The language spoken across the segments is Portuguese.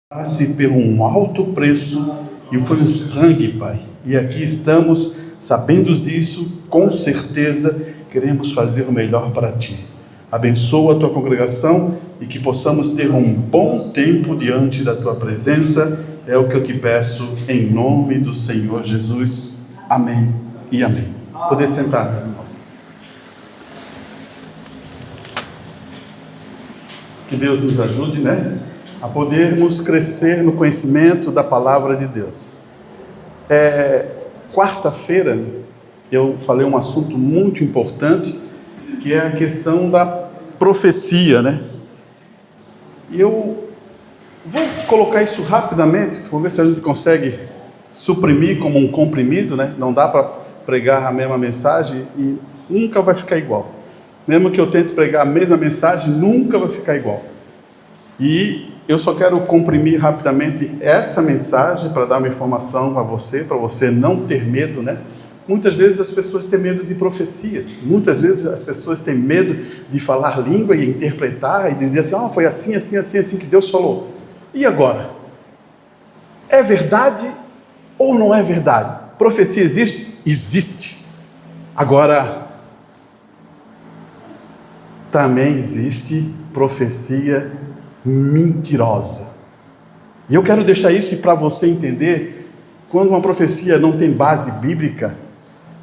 Passe por um alto preço e foi o sangue, Pai. E aqui estamos, sabendo disso, com certeza queremos fazer o melhor para Ti. Abençoa a Tua congregação e que possamos ter um bom tempo diante da Tua presença. É o que eu te peço em nome do Senhor Jesus. Amém e amém. Poder sentar, meus irmãos. Que Deus nos ajude, a podermos crescer no conhecimento da palavra de Deus. Quarta-feira eu falei um assunto muito importante, que é a questão da profecia, E eu vou colocar isso rapidamente, vou ver se a gente consegue suprimir como um comprimido, Não dá para pregar a mesma mensagem e nunca vai ficar igual. Mesmo que eu tente pregar a mesma mensagem, nunca vai ficar igual. E eu só quero comprimir rapidamente essa mensagem para dar uma informação para você não ter medo, Muitas vezes as pessoas têm medo de profecias, muitas vezes as pessoas têm medo de falar língua e interpretar e dizer assim, foi assim, assim, assim, assim que Deus falou. E agora? É verdade ou não é verdade? Profecia existe? Existe. Agora, também existe profecia mentirosa. E eu quero deixar isso para você entender, quando uma profecia não tem base bíblica,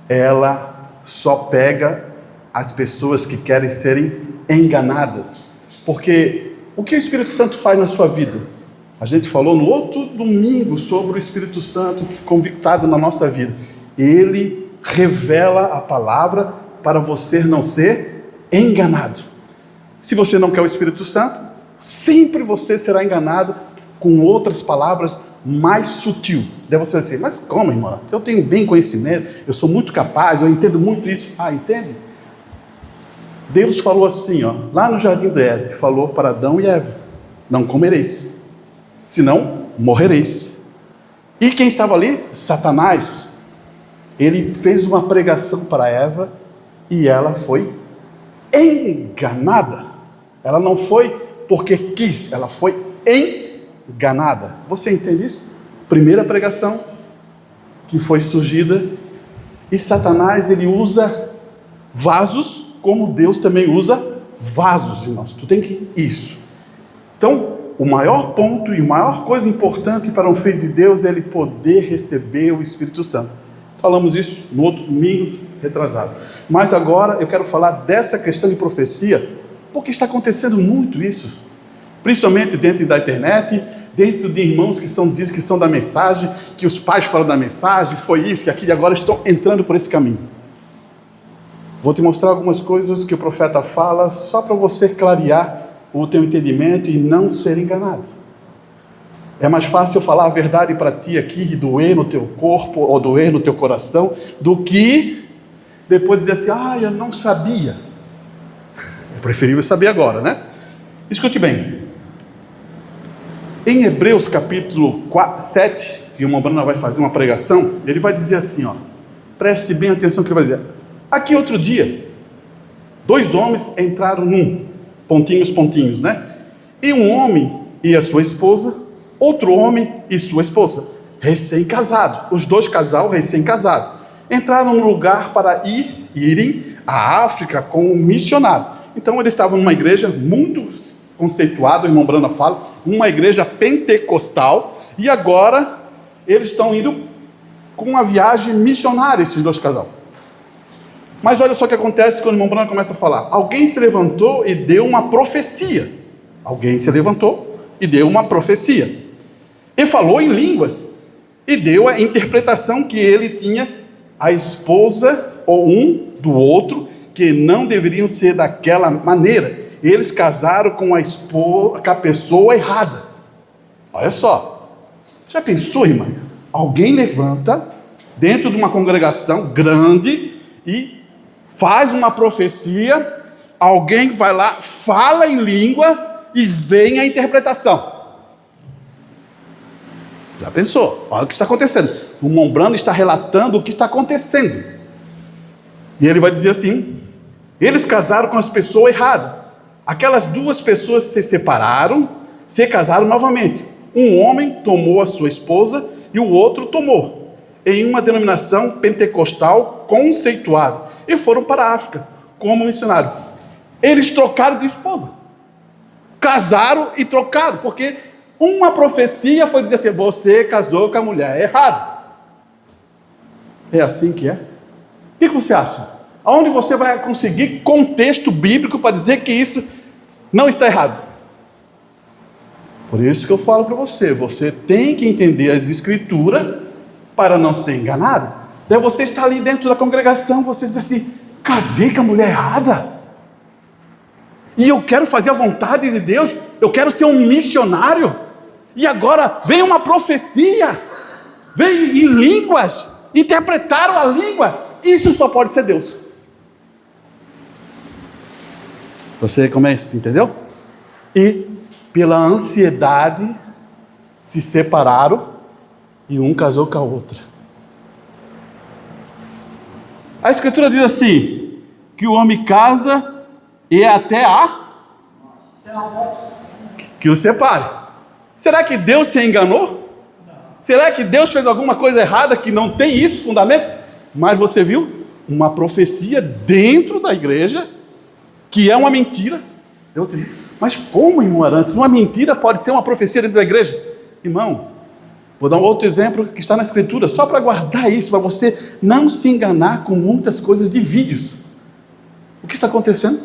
ela só pega as pessoas que querem serem enganadas. Porque o que o Espírito Santo faz na sua vida? A gente falou no outro domingo sobre o Espírito Santo convictado na nossa vida. Ele revela a palavra para você não ser enganado. Se você não quer o Espírito Santo, sempre você será enganado com outras palavras mais sutil. Daí você vai dizer, mas como, irmão? Eu tenho bem conhecimento, eu sou muito capaz, eu entendo muito isso. Entende? Deus falou assim, lá no Jardim do Éden, falou para Adão e Eva, não comereis, senão morrereis. E quem estava ali? Satanás. Ele fez uma pregação para Eva e ela foi enganada. Ela não foi porque quis, ela foi enganada. Você entende isso? Primeira pregação que foi surgida. E Satanás, ele usa vasos como Deus também usa vasos, irmãos. Tu tem que isso. Então, o maior ponto e a maior coisa importante para um filho de Deus é ele poder receber o Espírito Santo. Falamos isso no outro domingo retrasado. Mas agora eu quero falar dessa questão de profecia, porque está acontecendo muito isso. Principalmente dentro da internet, dentro de irmãos que dizem que são da mensagem, que os pais falam da mensagem, foi isso, que aquilo, e agora estão entrando por esse caminho. Vou te mostrar algumas coisas que o profeta fala, só para você clarear o teu entendimento e não ser enganado. É mais fácil eu falar a verdade para ti aqui e doer no teu corpo, ou doer no teu coração, do que depois dizer assim, eu não sabia. É preferível saber agora, Escute bem. Em Hebreus capítulo 7, que o irmão Brana vai fazer uma pregação, ele vai dizer assim, preste bem atenção no que ele vai dizer. Aqui outro dia, 2 homens entraram num, pontinhos, e um homem e a sua esposa, outro homem e sua esposa, recém-casados, os dois casal recém-casados, entraram num lugar para irem à África com um missionário. Então eles estavam numa igreja muito conceituada, o irmão Brana fala, uma igreja pentecostal, e agora eles estão indo com uma viagem missionária, esses dois casal. Mas olha só o que acontece quando o irmão Brana começa a falar. Alguém se levantou e deu uma profecia. E falou em línguas. E deu a interpretação que ele tinha a esposa ou um do outro, que não deveriam ser daquela maneira. Eles casaram com a pessoa errada. Olha só. Já pensou, irmã? Alguém levanta dentro de uma congregação grande e faz uma profecia. Alguém vai lá, fala em língua e vem a interpretação. Já pensou? Olha o que está acontecendo. O irmão Brana está relatando o que está acontecendo. E ele vai dizer assim, eles casaram com as pessoas erradas. Aquelas 2 pessoas se separaram, se casaram novamente. Um homem tomou a sua esposa e o outro tomou, em uma denominação pentecostal conceituada, e foram para a África como missionário. Eles trocaram de esposa, casaram e trocaram, porque uma profecia foi dizer assim: você casou com a mulher errada. É assim que é? O que você acha? Aonde você vai conseguir contexto bíblico para dizer que isso não está errado? Por isso que eu falo para você, você tem que entender as escrituras para não ser enganado. Daí você está ali dentro da congregação, você diz assim: casei com a mulher errada, e eu quero fazer a vontade de Deus, eu quero ser um missionário, e agora vem uma profecia, vem em línguas, interpretaram a língua, isso só pode ser Deus. Você começa, entendeu? E pela ansiedade se separaram e um casou com a outra. A escritura diz assim, que o homem casa e até que o separe. Será que Deus se enganou? Será que Deus fez alguma coisa errada que não tem isso, fundamento? Mas você viu uma profecia dentro da igreja que é uma mentira. Deus disse: mas como, irmão Arantes, uma mentira pode ser uma profecia dentro da igreja? Irmão, vou dar um outro exemplo que está na escritura, só para guardar isso, para você não se enganar com muitas coisas de vídeos. O que está acontecendo?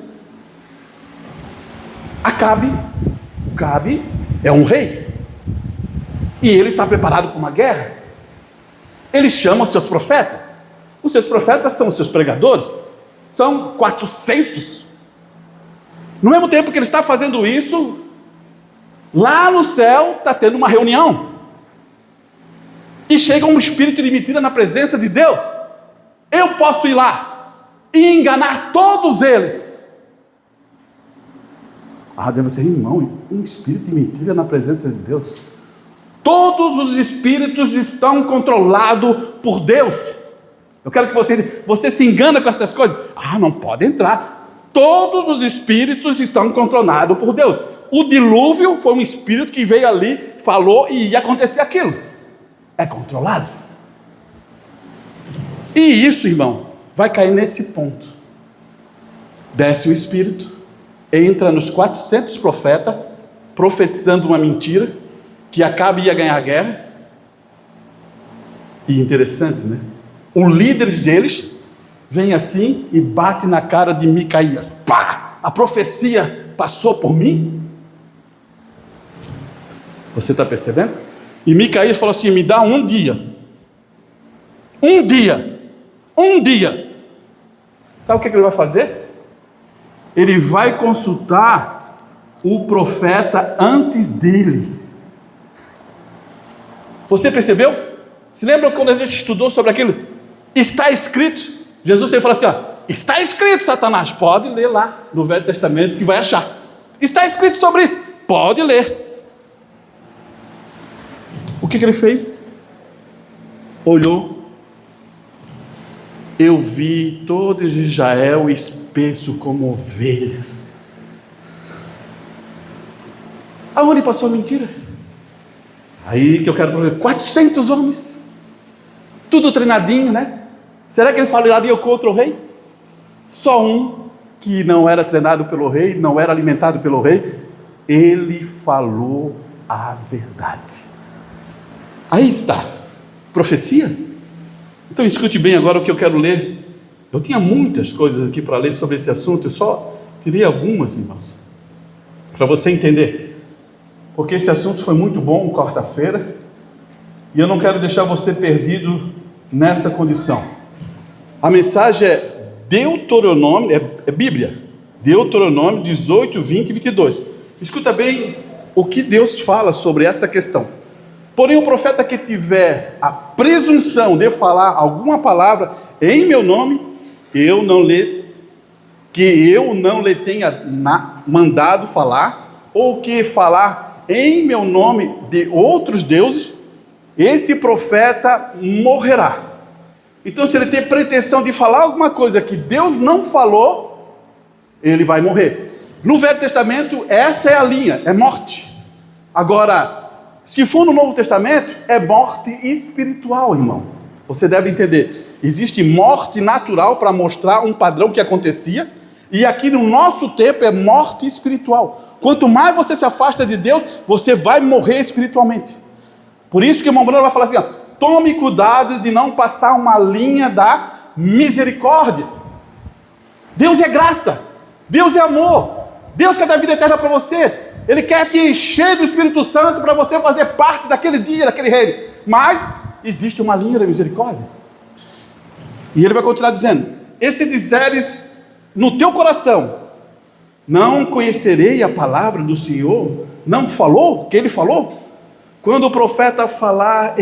Acabe é um rei, e ele está preparado para uma guerra. Ele chama os seus profetas. Os seus profetas são os seus pregadores, são 400. No mesmo tempo que ele está fazendo isso, lá no céu está tendo uma reunião, e chega um espírito de mentira na presença de Deus. Eu posso ir lá e enganar todos eles. Deve ser, irmão, um espírito de mentira na presença de Deus. Todos os espíritos estão controlados por Deus. Eu quero que você se engana com essas coisas. Não pode entrar. Todos os espíritos estão controlados por Deus. O dilúvio foi um espírito que veio ali, falou e ia acontecer aquilo. É controlado. E isso, irmão, vai cair nesse ponto. Desce o espírito, entra nos 400 profetas, profetizando uma mentira, que Acabe ia ganhar a guerra. E interessante, né? Os líderes deles vem assim e bate na cara de Micaías. Pá! A profecia passou por mim? Você está percebendo? E Micaías falou assim: me dá um dia. Um dia. Sabe o que ele vai fazer? Ele vai consultar o profeta antes dele. Você percebeu? Se lembra quando a gente estudou sobre aquilo? Está escrito. Jesus sempre fala assim: está escrito, Satanás. Pode ler lá no Velho Testamento que vai achar. Está escrito sobre isso. Pode ler. O que ele fez? Olhou. Eu vi todo Israel espesso como ovelhas. Aonde passou a mentira? Aí que eu quero ver 400 homens, tudo treinadinho, né? Será que ele falaria contra o rei? Só um que não era treinado pelo rei, não era alimentado pelo rei, ele falou a verdade. Aí está, profecia. Então escute bem agora o que eu quero ler. Eu tinha muitas coisas aqui para ler sobre esse assunto, eu só tirei algumas, irmãos, para você entender, porque esse assunto foi muito bom quarta-feira, e eu não quero deixar você perdido nessa condição. A mensagem é Deuteronômio, é Bíblia, Deuteronômio 18, 20 e 22. Escuta bem o que Deus fala sobre essa questão. Porém, o profeta que tiver a presunção de falar alguma palavra em meu nome, eu não lhe tenha mandado falar, ou que falar em meu nome de outros deuses, esse profeta morrerá. Então, se ele tem pretensão de falar alguma coisa que Deus não falou, ele vai morrer. No Velho Testamento, essa é a linha, é morte. Agora, Se for no Novo Testamento, é morte espiritual, irmão. Você deve entender. Existe morte natural para mostrar um padrão que acontecia, e aqui no nosso tempo é morte espiritual. Quanto mais você se afasta de Deus, você vai morrer espiritualmente. Por isso que o irmão Bruno vai falar assim, ó, tome cuidado de não passar uma linha da misericórdia. Deus é graça, Deus é amor, Deus quer dar vida eterna para você. Ele quer te encher do Espírito Santo para você fazer parte daquele dia, daquele reino. Mas existe uma linha da misericórdia. E ele vai continuar dizendo, e se disseres no teu coração, não conhecerei a palavra do Senhor, não falou, que ele falou? Quando o profeta falar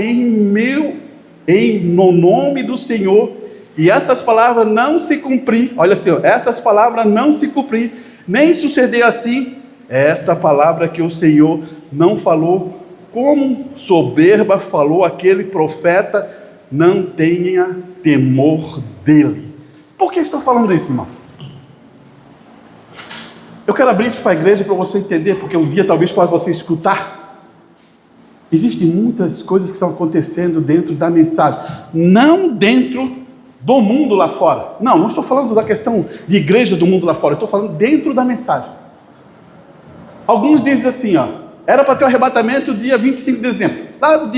no nome do Senhor, e essas palavras não se cumprir, olha assim, essas palavras não se cumprir, nem suceder assim, esta palavra que o Senhor não falou, como soberba falou aquele profeta, não tenha temor dele. Por que estou falando isso, irmão? Eu quero abrir isso para a igreja para você entender, porque um dia talvez possa você escutar. Existem muitas coisas que estão acontecendo dentro da mensagem, não dentro do mundo lá fora. Não estou falando da questão de igreja do mundo lá fora, eu estou falando dentro da mensagem. Alguns dizem assim, ó, era para ter o arrebatamento dia 25 de dezembro, lá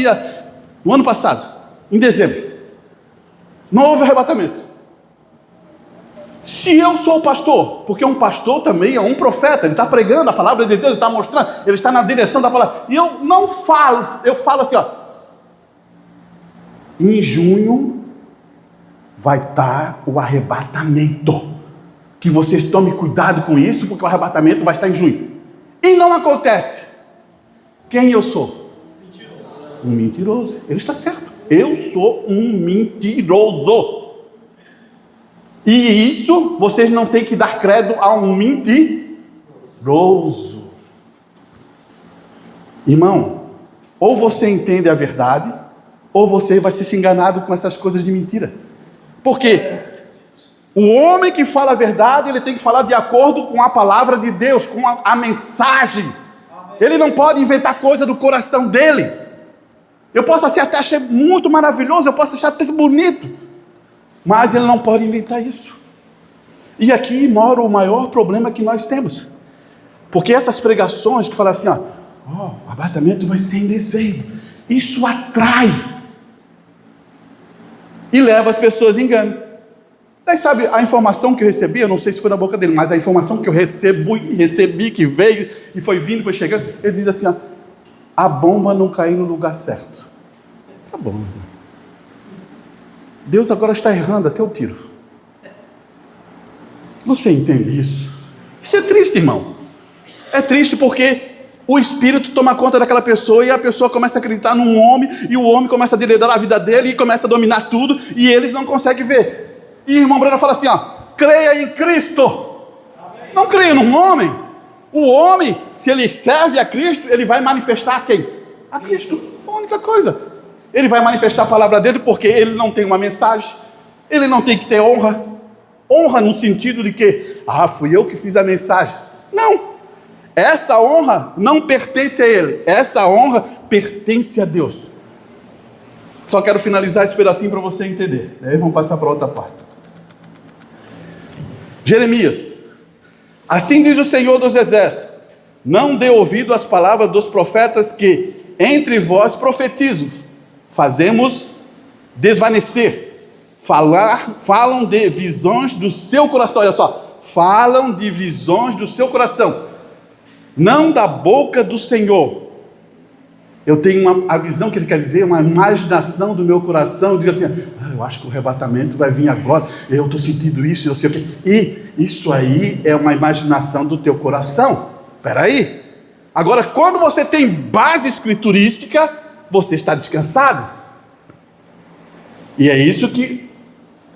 no ano passado, em dezembro. Não houve arrebatamento. Se eu sou o pastor, porque um pastor também é um profeta, ele está pregando a palavra de Deus, ele está mostrando, ele está na direção da palavra, e eu não falo, eu falo assim, ó, em junho vai estar o arrebatamento, que vocês tomem cuidado com isso, porque o arrebatamento vai estar em junho, e não acontece. Quem eu sou? Um mentiroso. Ele está certo, eu sou um mentiroso. E isso, vocês não têm que dar crédito a um mentiroso. Irmão, ou você entende a verdade, ou você vai ser se enganado com essas coisas de mentira. Por quê? O homem que fala a verdade, ele tem que falar de acordo com a palavra de Deus, com a mensagem. Ele não pode inventar coisa do coração dele. Eu posso até achar muito maravilhoso, eu posso achar até bonito, mas ele não pode inventar isso. E aqui mora o maior problema que nós temos. Porque essas pregações que falam assim, ó, o arrebatamento vai ser em dezembro, isso atrai e leva as pessoas em engano. Daí sabe, a informação que eu recebi, eu não sei se foi da boca dele, mas a informação que eu recebi, que veio e foi vindo, foi chegando, ele diz assim, ó, a bomba não caiu no lugar certo. Tá bom. Deus agora está errando até o tiro. Você entende isso? Isso é triste, irmão. É triste porque o Espírito toma conta daquela pessoa e a pessoa começa a acreditar num homem e o homem começa a liderar a vida dele e começa a dominar tudo e eles não conseguem ver. E o irmão Breno fala assim, ó, creia em Cristo. Amém. Não creia num homem. O homem, se ele serve a Cristo, ele vai manifestar a quem? A Cristo. A única coisa. Ele vai manifestar a palavra dele porque ele não tem uma mensagem, ele não tem que ter honra. Honra no sentido de que, fui eu que fiz a mensagem. Não. Essa honra não pertence a ele. Essa honra pertence a Deus. Só quero finalizar esse pedacinho para você entender. Aí vamos passar para outra parte. Jeremias. Assim diz o Senhor dos Exércitos: não dê ouvido às palavras dos profetas que entre vós profetizam. Fazemos desvanecer. Falam de visões do seu coração. Olha só. Falam de visões do seu coração. Não da boca do Senhor. Eu tenho a visão que ele quer dizer, uma imaginação do meu coração. Eu digo assim, eu acho que o arrebatamento vai vir agora. Eu estou sentindo isso, eu sei o quê. E isso aí é uma imaginação do teu coração. Espera aí. Agora, quando você tem base escriturística, você está descansado. E é isso que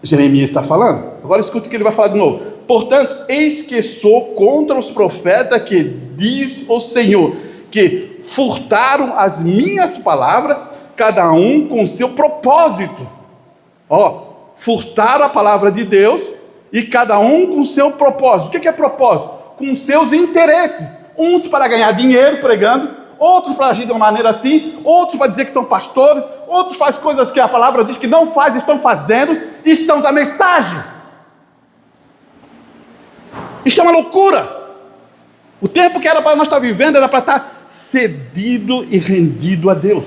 Jeremias está falando. Agora escuta o que ele vai falar de novo. Portanto, eis que sou contra os profetas que diz o Senhor, que furtaram as minhas palavras, cada um com o seu propósito. Furtaram a palavra de Deus e cada um com o seu propósito. O que é propósito? Com os seus interesses. Uns para ganhar dinheiro pregando, outros para agir de uma maneira assim, outros para dizer que são pastores, outros fazem coisas que a palavra diz que não faz, estão fazendo, e estão da mensagem. Isso é uma loucura. O tempo que era para nós estar vivendo era para estar cedido e rendido a Deus.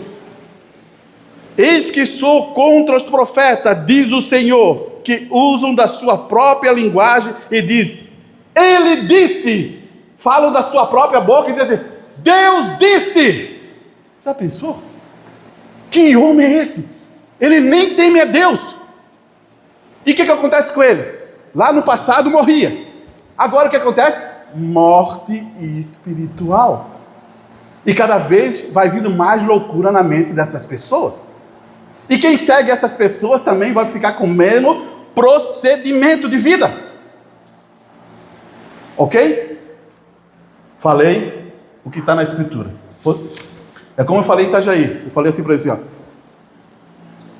Eis que sou contra os profetas, diz o Senhor, que usam da sua própria linguagem e diz, ele disse, falam da sua própria boca e dizem, Deus disse. Já pensou? Que homem é esse? Ele nem teme a Deus. E o que acontece com ele? Lá no passado morria. Agora o que acontece? Morte espiritual. E cada vez vai vindo mais loucura na mente dessas pessoas. E quem segue essas pessoas também vai ficar com o mesmo procedimento de vida. Ok? Falei o que está na Escritura. É como eu falei em Itajaí. Eu falei assim para eles, ó.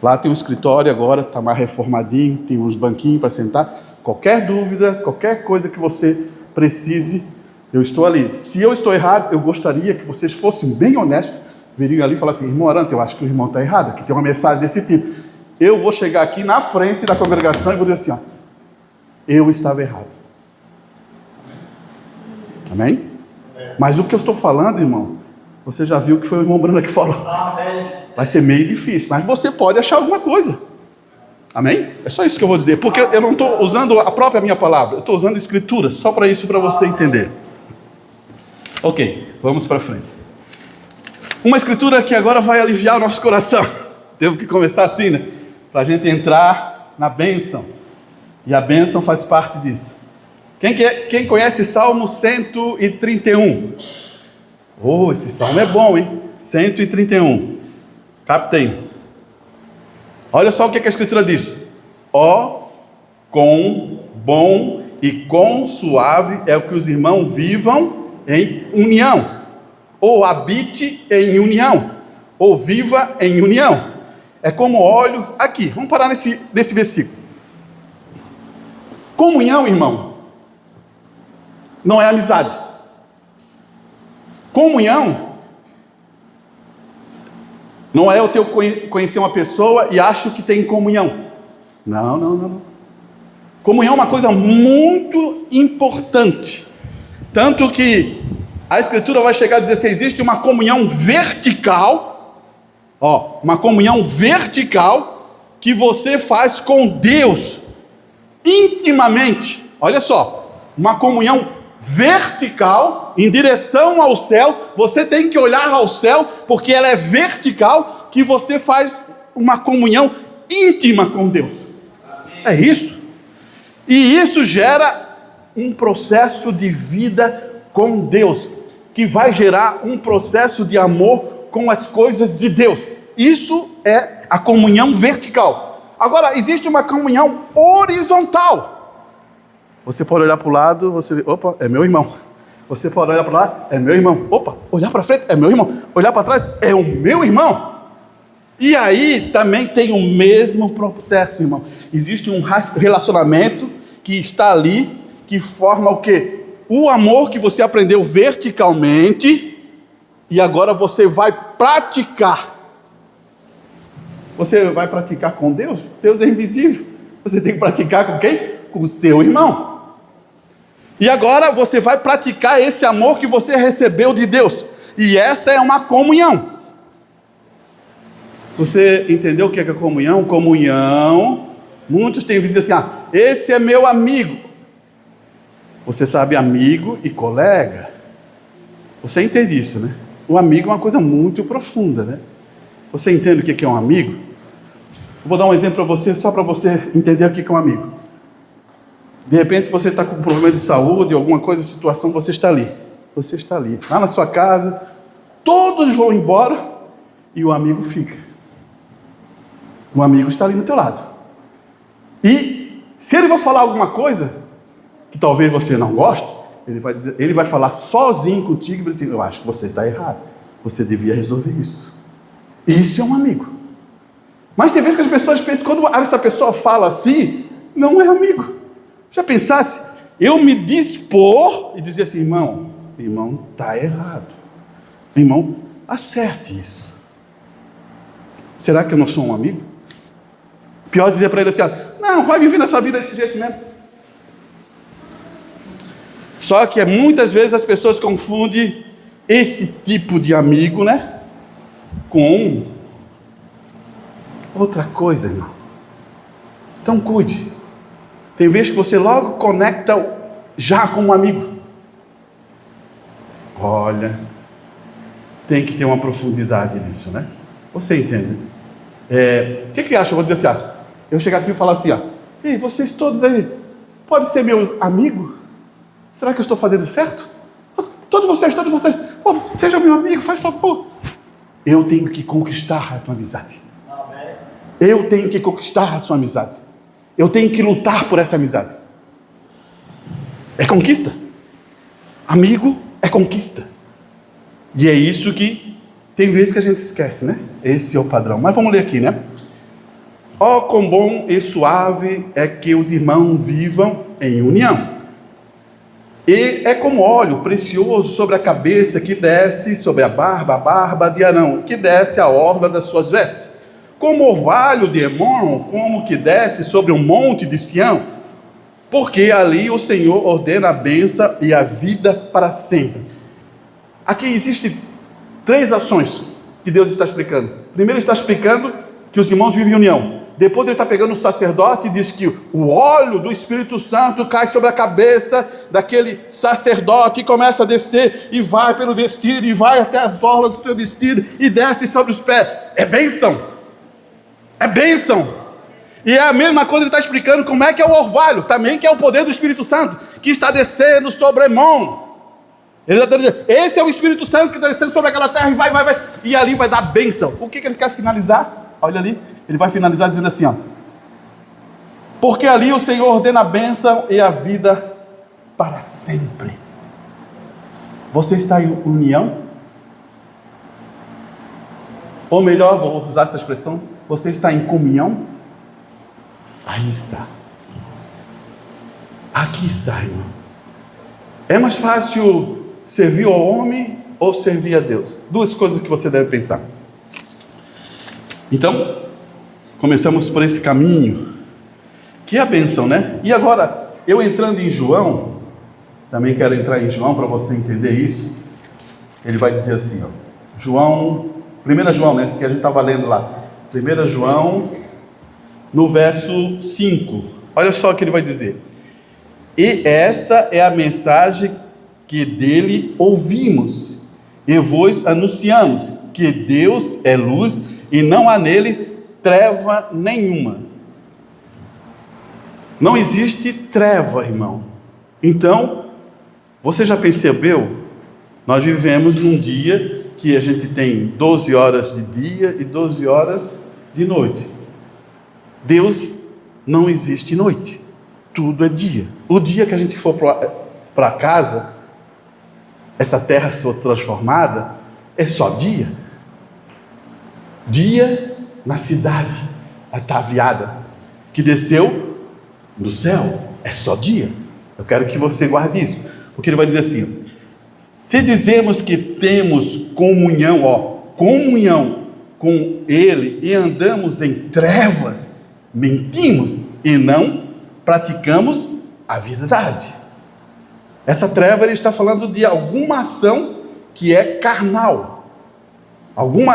Lá tem um escritório agora, está mais reformadinho, tem uns banquinhos para sentar. Qualquer dúvida, qualquer coisa que você precise, eu estou ali. Se eu estou errado, eu gostaria que vocês fossem bem honestos, viriam ali e falassem, irmão Arantes, eu acho que o irmão está errado, que tem uma mensagem desse tipo. Eu vou chegar aqui na frente da congregação e vou dizer assim, ó, eu estava errado. Amém? Mas o que eu estou falando, irmão, você já viu que foi o irmão Brando que falou. Vai ser meio difícil, mas você pode achar alguma coisa. Amém? É só isso que eu vou dizer, porque eu não estou usando a própria minha palavra, eu estou usando escritura, só para isso, para você entender. Ok, vamos para frente. Uma escritura que agora vai aliviar o nosso coração. Temos que começar assim, né? Para a gente entrar na bênção. E a bênção faz parte disso. Quem conhece Salmo 131? Oh, esse salmo é bom, hein? 131. Capta aí. Olha só o que a Escritura diz. Ó, quão bom e quão suave é o que os irmãos vivam em união. Ou habite em união. Ou viva em união. É como óleo. Aqui, vamos parar nesse versículo. Comunhão, irmão, não é amizade. Comunhão não é eu conhecer uma pessoa e acho que tem comunhão. Não. Comunhão é uma coisa muito importante. Tanto que a Escritura vai chegar a dizer se existe uma comunhão vertical, uma comunhão vertical que você faz com Deus intimamente. Olha só, uma comunhão vertical em direção ao céu. Você tem que olhar ao céu porque ela é vertical, que você faz uma comunhão íntima com Deus. É isso. E isso gera um processo de vida com Deus, que vai gerar um processo de amor com as coisas de Deus. Isso é a comunhão vertical. Agora, existe uma comunhão horizontal. Você pode olhar para o lado, você vê, opa, é meu irmão. Você pode olhar para lá, é meu irmão. Opa, olhar para frente, é meu irmão. Olhar para trás, é o meu irmão. E aí também tem o mesmo processo, irmão. Existe um relacionamento que está ali, que forma o quê? O amor que você aprendeu verticalmente, e agora você vai praticar. Você vai praticar com Deus? Deus é invisível. Você tem que praticar com quem? Com o seu irmão. E agora você vai praticar esse amor que você recebeu de Deus. E essa é uma comunhão. Você entendeu o que é comunhão? Comunhão. Muitos têm visto assim, esse é meu amigo. Você sabe amigo e colega. Você entende isso, né? O amigo é uma coisa muito profunda, né? Você entende o que é um amigo? Eu vou dar um exemplo para você, só para você entender o que é um amigo. De repente você está com um problema de saúde, alguma coisa, situação, você está ali. Você está ali, lá na sua casa, todos vão embora e o amigo fica. O amigo está ali do teu lado. E se ele vai falar alguma coisa que talvez você não goste, ele vai falar sozinho contigo e vai dizer assim, eu acho que você está errado. Você devia resolver isso. Isso é um amigo. Mas tem vezes que as pessoas pensam, quando essa pessoa fala assim, não é amigo. Já pensasse, eu me dispor e dizer assim, irmão está errado. Irmão, acerte isso. Será que eu não sou um amigo? Pior dizer para ele assim, não, vai viver nessa vida desse jeito mesmo. Só que muitas vezes as pessoas confundem esse tipo de amigo, né, com outra coisa, irmão. Então cuide. Tem vezes que você logo conecta já com um amigo. Olha, tem que ter uma profundidade nisso, né? Você entende? O que acha? Eu vou dizer assim, eu chegar aqui e falar assim, ei, vocês todos aí, pode ser meu amigo? Será que eu estou fazendo certo? Todos vocês, pô, seja meu amigo, faz favor. Eu tenho que conquistar a tua amizade. Eu tenho que conquistar a sua amizade. Eu tenho que lutar por essa amizade. É conquista. Amigo é conquista. E é isso que tem vezes que a gente esquece, né? Esse é o padrão. Mas vamos ler aqui, né? Ó, quão bom e suave é que os irmãos vivam em união. E é como óleo precioso sobre a cabeça que desce sobre a barba de Arão, que desce a orla das suas vestes. Como orvalho de Hermon, como que desce sobre um monte de Sião, porque ali o Senhor ordena a bênção e a vida para sempre. Aqui existem 3 ações que Deus está explicando. Primeiro, ele está explicando que os irmãos vivem em união. Depois ele está pegando o sacerdote e diz que o óleo do Espírito Santo cai sobre a cabeça daquele sacerdote e começa a descer e vai pelo vestido e vai até as orlas do seu vestido e desce sobre os pés. É bênção. É bênção. E é a mesma coisa, ele está explicando como é que é o orvalho, também que é o poder do Espírito Santo, que está descendo sobre Hermon. Ele está dizendo, esse é o Espírito Santo que está descendo sobre aquela terra e vai, e ali vai dar bênção. O que ele quer finalizar? Olha ali, ele vai finalizar dizendo assim, porque ali o Senhor ordena a bênção e a vida para sempre. Você está em união? Ou melhor, vou usar essa expressão, você está em comunhão? Aí está. Aqui está, irmão. É mais fácil servir ao homem ou servir a Deus? 2 coisas que você deve pensar. Então, começamos por esse caminho, que é a bênção, né? E agora, eu entrando em João, também quero entrar em João para você entender isso. Ele vai dizer assim, João, 1 João, né? Que a gente estava lendo lá. 1 João, no verso 5. Olha só o que ele vai dizer. E esta é a mensagem que dele ouvimos e vos anunciamos, que Deus é luz e não há nele treva nenhuma. Não existe treva, irmão. Então, você já percebeu? Nós vivemos num dia que a gente tem 12 horas de dia e 12 horas de noite. Deus não existe noite. Tudo é dia. O dia que a gente for para casa, essa terra for transformada, é só dia. Dia na cidade ataviada, que desceu do céu, é só dia. Eu quero que você guarde isso, porque ele vai dizer assim, se dizemos que temos comunhão com ele e andamos em trevas, mentimos e não praticamos a verdade. Essa treva, ele está falando de alguma ação que é carnal.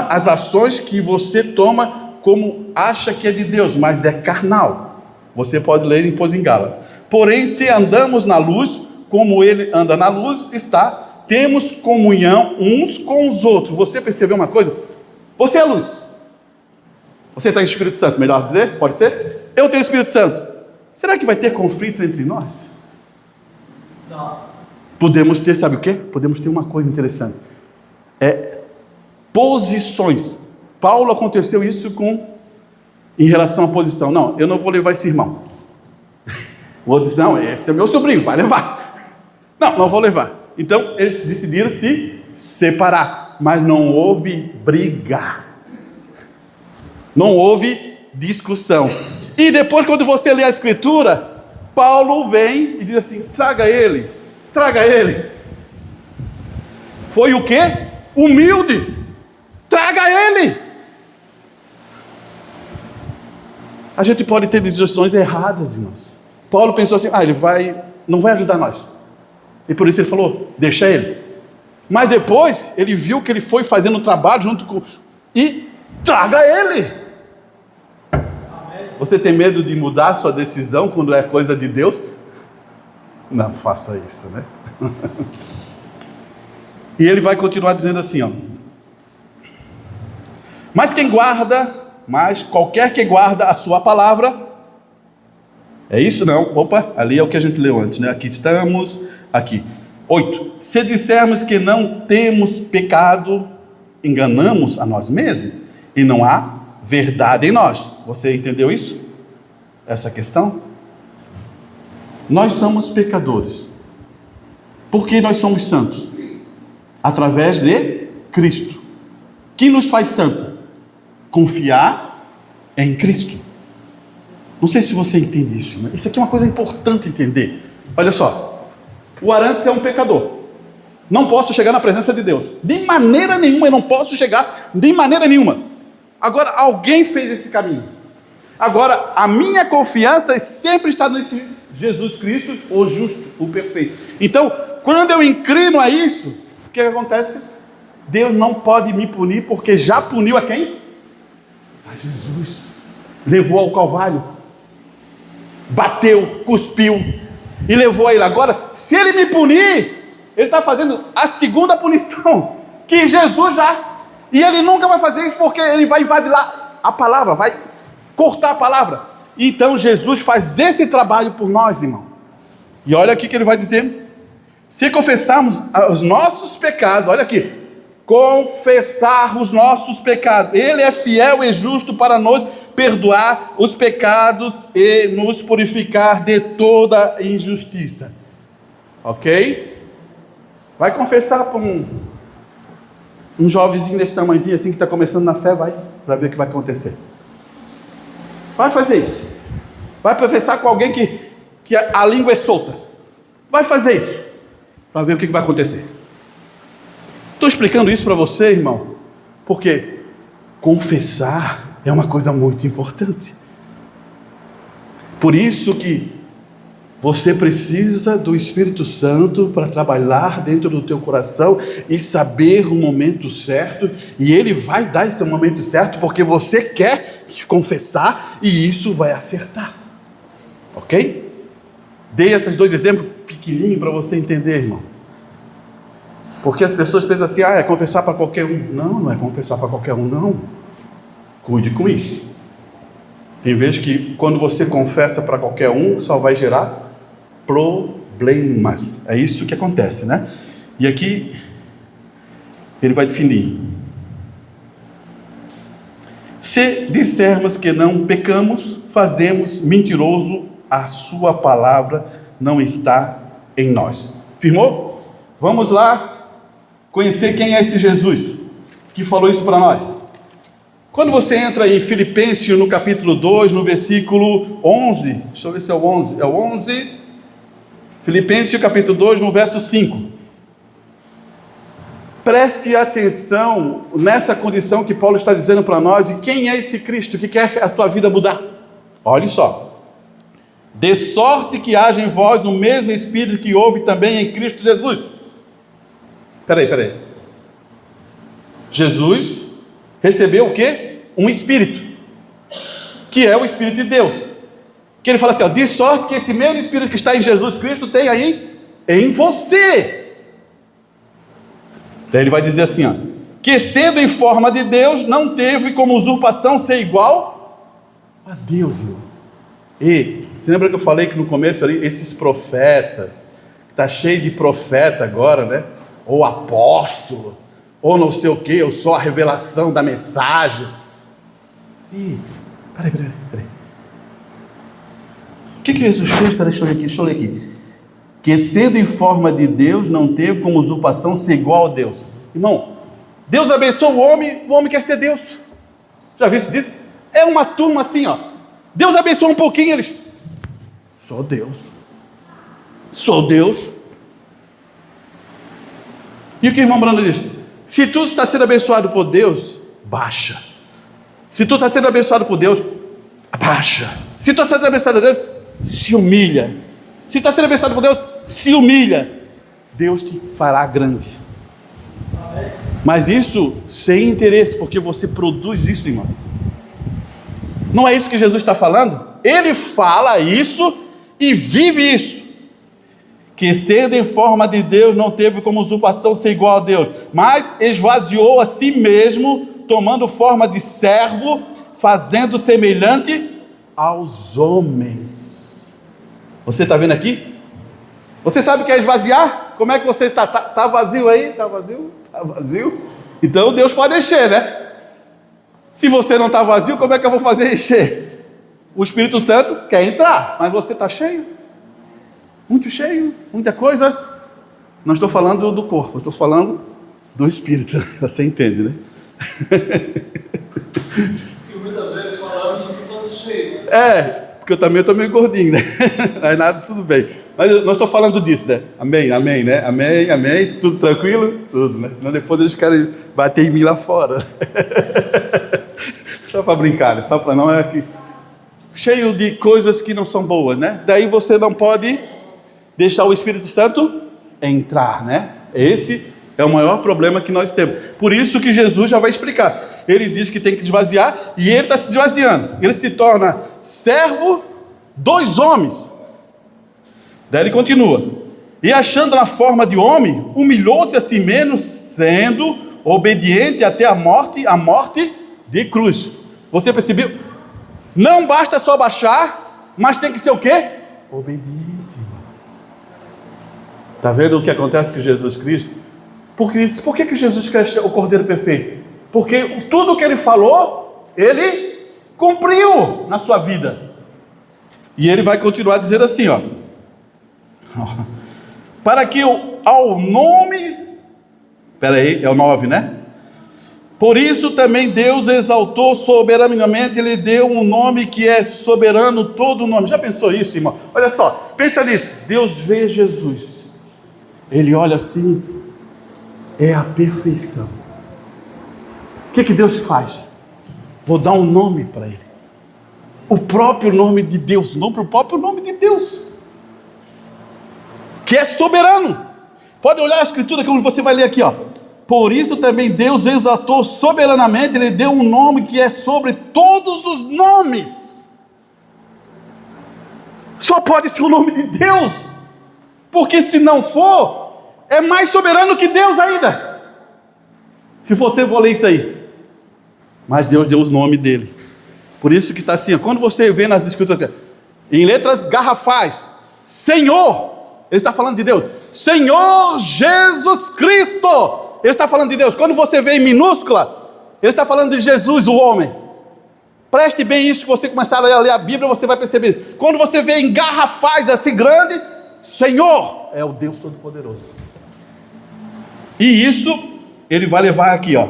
As ações que você toma como acha que é de Deus, mas é carnal. Você pode ler depois em Gálatas. Porém, se andamos na luz, como ele anda na luz, temos comunhão uns com os outros. Você percebeu uma coisa? Você é luz. Você está em Espírito Santo, melhor dizer? Pode ser? Eu tenho Espírito Santo. Será que vai ter conflito entre nós? Não. Podemos ter, sabe o quê? Podemos ter uma coisa interessante. Posições. Paulo aconteceu isso em relação à posição. Não, eu não vou levar esse irmão. O outro disse, não, esse é meu sobrinho, vai levar. Não vou levar. Então, eles decidiram se separar. Mas não houve briga. Não houve discussão. E depois, quando você lê a Escritura, Paulo vem e diz assim, traga ele. Foi o quê? humilde. Traga ele. A gente pode ter decisões erradas, irmãos. Paulo pensou assim, ele não vai ajudar nós. E por isso ele falou, deixa ele. Mas depois, ele viu que ele foi fazendo o trabalho junto com... E traga ele. Você tem medo de mudar sua decisão quando é coisa de Deus? Não faça isso, né? E ele vai continuar dizendo assim, mas qualquer que guarda a sua palavra, é isso não? Opa, ali é o que a gente leu antes, né? Aqui estamos, aqui. 8. Se dissermos que não temos pecado, enganamos a nós mesmos, e não há verdade em nós. Você entendeu isso? Essa questão? Nós somos pecadores. Por que nós somos santos? Através de Cristo. O que nos faz santo? Confiar em Cristo. Não sei se você entende isso, mas isso aqui é uma coisa importante entender. Olha só, o Arantes é um pecador. Não posso chegar na presença de Deus. De maneira nenhuma, eu não posso chegar, de maneira nenhuma. Agora, alguém fez esse caminho. Agora, a minha confiança sempre está nesse Jesus Cristo, o justo, o perfeito. Então, quando eu inclino a isso, o que acontece? Deus não pode me punir, porque já puniu a quem? A Jesus. Levou ao Calvário. Bateu, cuspiu e levou a ele. Agora, se ele me punir, ele está fazendo a segunda punição, que Jesus já... E ele nunca vai fazer isso, porque ele vai invadir lá a palavra, vai cortar a palavra. Então Jesus faz esse trabalho por nós, irmão. E olha aqui que ele vai dizer: se confessarmos os nossos pecados, olha aqui, confessar os nossos pecados, ele é fiel e justo para nos perdoar os pecados e nos purificar de toda injustiça. Ok? Vai confessar para um jovenzinho desse tamanhozinho assim, que está começando na fé, vai, para ver o que vai acontecer. Vai fazer isso. Vai confessar com alguém que a língua é solta. Vai fazer isso, para ver o que vai acontecer. Estou explicando isso para você, irmão, porque confessar é uma coisa muito importante. Por isso que você precisa do Espírito Santo para trabalhar dentro do teu coração e saber o momento certo, e Ele vai dar esse momento certo porque você quer confessar e isso vai acertar. Ok? Dei esses dois exemplos pequenininhos para você entender, irmão. Porque as pessoas pensam assim, é confessar para qualquer um. Não, não é confessar para qualquer um, não. Cuide com isso. Tem vezes que quando você confessa para qualquer um, só vai gerar problemas. É isso que acontece, né? E aqui ele vai definir: se dissermos que não pecamos, fazemos mentiroso, a sua palavra não está em nós. Firmou? Vamos lá conhecer quem é esse Jesus que falou isso para nós. Quando você entra em Filipenses no capítulo 2, no versículo 11, deixa eu ver se é o 11, é o 11, Filipenses capítulo 2, no verso 5. Preste atenção nessa condição que Paulo está dizendo para nós, e quem é esse Cristo que quer a tua vida mudar? Olha só: de sorte que haja em vós o mesmo Espírito que houve também em Cristo Jesus. Peraí. Jesus recebeu o quê? Um Espírito, que é o Espírito de Deus. Que ele fala assim, de sorte que esse mesmo Espírito que está em Jesus Cristo tem aí em você. Daí ele vai dizer assim, que sendo em forma de Deus, não teve como usurpação ser igual a Deus, irmão. E você lembra que eu falei que no começo ali, esses profetas, que está cheio de profeta agora, né? Ou apóstolo, ou não sei o que, eu sou a revelação da mensagem. Peraí. O que Jesus fez? Deixa eu ler aqui. Que sendo em forma de Deus, não teve como usurpação ser igual a Deus. Irmão, Deus abençoa o homem quer ser Deus. Já viu isso disso? É uma turma assim, Deus abençoa um pouquinho, eles... Sou Deus. E o que o irmão Brando diz? Se tu está sendo abençoado por Deus, baixa. Se tu está sendo abençoado por Deus, abaixa. Se tu está sendo abençoado por Deus, se humilha. Se está sendo abençoado por Deus, se humilha. Deus te fará grande. Mas isso sem interesse, porque você produz isso, irmão. Não é isso que Jesus está falando? Ele fala isso e vive isso. Que sendo em forma de Deus, não teve como usurpação ser igual a Deus, mas esvaziou a si mesmo, tomando forma de servo, fazendo semelhante aos homens. Você está vendo aqui? Você sabe o que é esvaziar? Como é que você está? Está vazio aí? Está vazio? Está vazio? Então Deus pode encher, né? Se você não está vazio, como é que eu vou fazer encher? O Espírito Santo quer entrar, mas você está cheio. Muito cheio, muita coisa. Não estou falando do corpo, estou falando do Espírito. Você entende, né? Diz que muitas vezes falamos que estamos cheios. Porque eu também estou meio gordinho, né? Mas nada, tudo bem. Mas eu não estou falando disso, né? Amém, amém, né? Amém, amém. Tudo tranquilo? Tudo, né? Senão depois eles querem bater em mim lá fora. Só para brincar, né? Só para não é que... Cheio de coisas que não são boas, né? Daí você não pode deixar o Espírito Santo entrar, né? Esse é o maior problema que nós temos. Por isso que Jesus já vai explicar. Ele diz que tem que esvaziar e ele está se esvaziando. Ele se torna servo dos homens. Daí ele continua. E achando na forma de homem, humilhou-se a si mesmo, sendo obediente até a morte de cruz. Você percebeu? Não basta só baixar, mas tem que ser o quê? Obediente. Está vendo o que acontece com Jesus Cristo? Por que Jesus Cristo é o Cordeiro Perfeito? Porque tudo o que ele falou, ele cumpriu na sua vida. E ele vai continuar dizendo assim, ó. Para que ao nome... Espera aí, é o 9, né? Por isso também Deus exaltou soberanamente, Ele deu um nome que é soberano todo o nome. Já pensou isso, irmão? Olha só, pensa nisso. Deus vê Jesus. Ele olha assim, é a perfeição. O que Deus faz? Vou dar um nome para Ele. O próprio nome de Deus, não para o próprio nome de Deus. Que é soberano. Pode olhar a escritura que você vai ler aqui, ó. Por isso também Deus exaltou soberanamente, Ele deu um nome que é sobre todos os nomes. Só pode ser o nome de Deus, porque se não for, é mais soberano que Deus ainda. Se você for ler isso aí. Mas Deus deu o nome dele. Por isso que está assim, quando você vê nas escrituras, em letras garrafais, Senhor, Ele está falando de Deus. Senhor Jesus Cristo. Ele está falando de Deus. Quando você vê em minúscula, ele está falando de Jesus, o homem. Preste bem isso, que você começar a ler a Bíblia, você vai perceber. Quando você vê em garrafais assim grande, Senhor é o Deus Todo-Poderoso. E isso ele vai levar aqui, ó.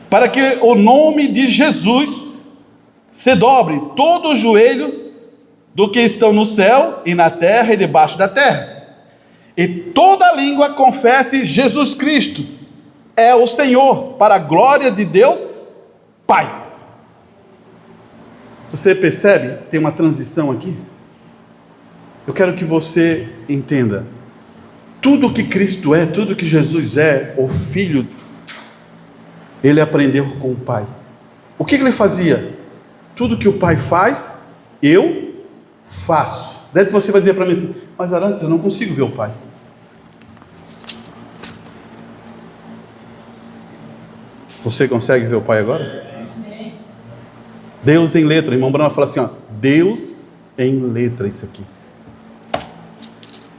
Para que o nome de Jesus se dobre todo o joelho do que estão no céu e na terra e debaixo da terra. E toda língua confesse Jesus Cristo é o Senhor, para a glória de Deus Pai. Você percebe? Tem uma transição aqui. Eu quero que você entenda. Tudo que Cristo é, tudo que Jesus é, o Filho, ele aprendeu com o Pai. O que ele fazia? Tudo que o Pai faz, eu faço. Daí você vai dizer para mim assim, mas Arantes, eu não consigo ver o Pai. Você consegue ver o Pai agora? Deus em letra. O irmão Bruno fala assim, ó, Deus em letra, isso aqui.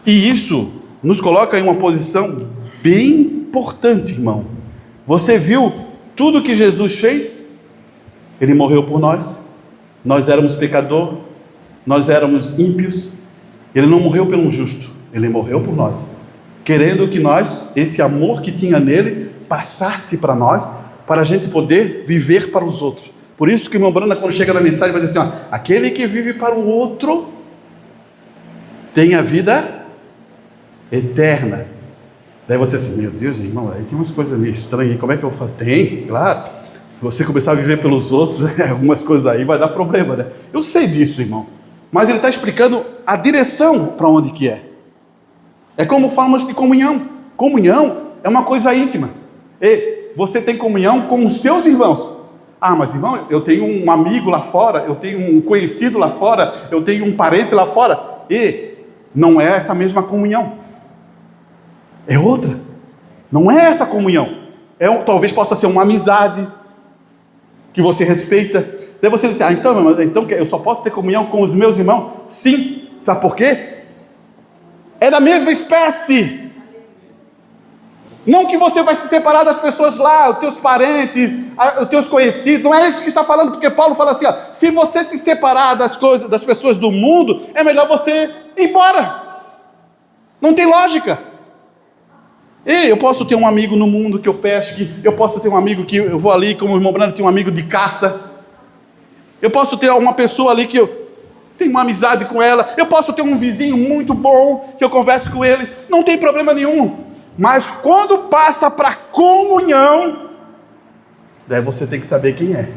E isso nos coloca em uma posição bem importante, irmão. Você viu tudo que Jesus fez? Ele morreu por nós. Nós éramos pecadores, nós éramos ímpios. Ele não morreu pelo justo, ele morreu por nós, querendo que nós, esse amor que tinha nele, passasse para nós, para a gente poder viver para os outros. Por isso que o irmão Brana, quando chega na mensagem, vai dizer assim, ó, aquele que vive para o outro, tem a vida eterna. Daí você assim, meu Deus, irmão, aí tem umas coisas meio estranhas aí, como é que eu vou fazer? Tem, claro. Se você começar a viver pelos outros, algumas coisas aí vai dar problema, né? Eu sei disso, irmão. Mas ele está explicando a direção para onde que é. É como falamos de comunhão. Comunhão é uma coisa íntima. E você tem comunhão com os seus irmãos. Ah, mas irmão, eu tenho um amigo lá fora, eu tenho um conhecido lá fora, eu tenho um parente lá fora. E não é essa mesma comunhão. É outra. Não é essa comunhão. Talvez possa ser uma amizade que você respeita. Daí você diz, então eu só posso ter comunhão com os meus irmãos? Sim. Sabe por quê? É da mesma espécie. Não que você vai se separar das pessoas lá, os teus parentes, os teus conhecidos. Não é isso que está falando, porque Paulo fala assim, se você se separar das pessoas do mundo, é melhor você ir embora. Não tem lógica. Eu posso ter um amigo no mundo que eu pesque, eu posso ter um amigo que eu vou ali, como o irmão Brando tem um amigo de caça, eu posso ter uma pessoa ali que eu tenho uma amizade com ela, eu posso ter um vizinho muito bom, que eu converso com ele, não tem problema nenhum, mas quando passa para comunhão, daí você tem que saber quem é.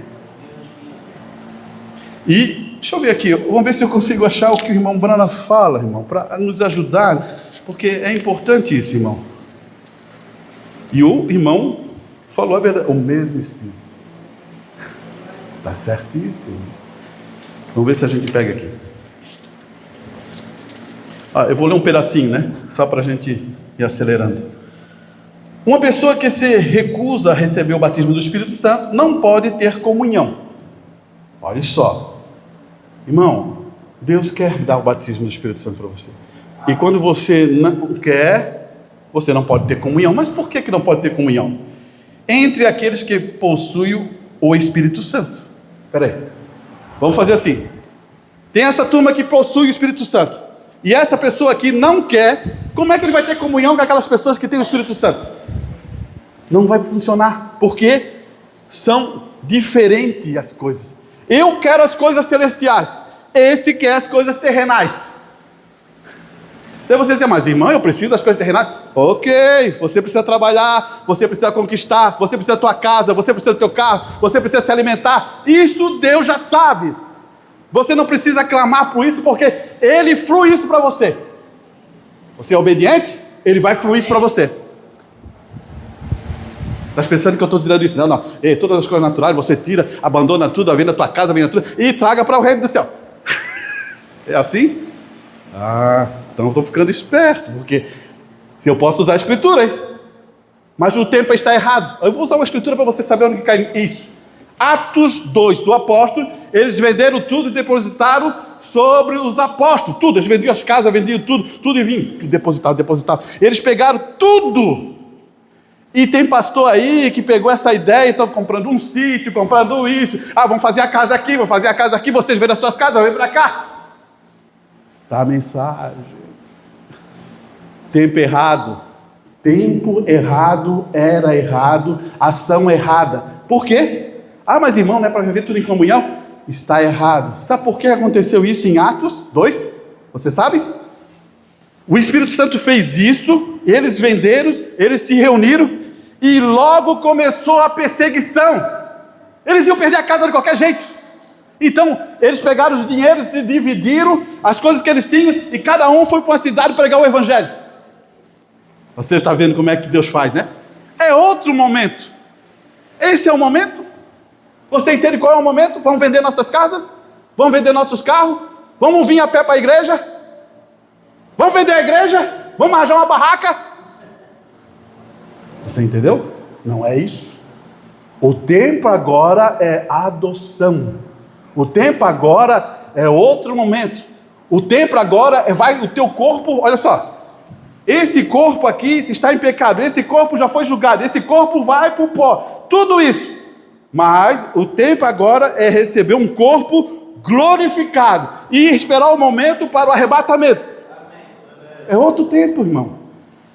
E, deixa eu ver aqui, vamos ver se eu consigo achar o que o irmão Brana fala, irmão, para nos ajudar, porque é importante isso, irmão. E o irmão falou a verdade, o mesmo Espírito. Está certíssimo. Vamos ver se a gente pega aqui. Eu vou ler um pedacinho, né? Só para a gente ir acelerando. Uma pessoa que se recusa a receber o batismo do Espírito Santo não pode ter comunhão. Olha só. Irmão, Deus quer dar o batismo do Espírito Santo para você. E quando você não quer, você não pode ter comunhão. Mas por que não pode ter comunhão? Entre aqueles que possuem o Espírito Santo. Espera aí. Vamos fazer assim. Tem essa turma que possui o Espírito Santo. E essa pessoa aqui não quer. Como é que ele vai ter comunhão com aquelas pessoas que têm o Espírito Santo? Não vai funcionar. Porque são diferentes as coisas. Eu quero as coisas celestiais. Esse quer as coisas terrenais. Daí você diz, mas irmão, eu preciso das coisas terrenais. Ok, você precisa trabalhar, você precisa conquistar, você precisa da tua casa, você precisa do teu carro, você precisa se alimentar. Isso Deus já sabe. Você não precisa clamar por isso, porque Ele flui isso para você. Você é obediente, Ele vai fluir isso para você. Está pensando que eu estou dizendo isso? Não. Todas as coisas naturais você tira, abandona tudo, vem da tua casa, vem da tua... e traga para o reino do céu. É assim? Então eu estou ficando esperto, porque eu posso usar a escritura, hein? Mas o tempo está errado. Eu vou usar uma escritura para você saber onde cai isso. Atos 2 do apóstolo, eles venderam tudo e depositaram sobre os apóstolos. Tudo, eles vendiam as casas, vendiam tudo e vinham. Tudo depositavam. Eles pegaram tudo. E tem pastor aí que pegou essa ideia e estão comprando um sítio, comprando isso. Vamos fazer a casa aqui, vocês vendem as suas casas, vem para cá. Tá a mensagem. Tempo errado. Tempo errado, era errado, ação errada. Por quê? Mas irmão, não é para viver tudo em comunhão? Está errado. Sabe por que aconteceu isso em Atos 2? Você sabe? O Espírito Santo fez isso, eles venderam, eles se reuniram e logo começou a perseguição. Eles iam perder a casa de qualquer jeito. Então, eles pegaram os dinheiros, se dividiram, as coisas que eles tinham, e cada um foi para uma cidade pregar o Evangelho. Você está vendo como é que Deus faz, né? É outro momento. Esse é o momento. Você entende qual é o momento? Vamos vender nossas casas? Vamos vender nossos carros? Vamos vir a pé para a igreja? Vamos vender a igreja? Vamos arranjar uma barraca? Você entendeu? Não é isso. O tempo agora é adoção. O tempo agora é outro momento. O tempo agora o teu corpo, olha só. Esse corpo aqui está em pecado. Esse corpo já foi julgado. Esse corpo vai para o pó. Tudo isso. Mas o tempo agora é receber um corpo glorificado e esperar o momento para o arrebatamento. É outro tempo, irmão.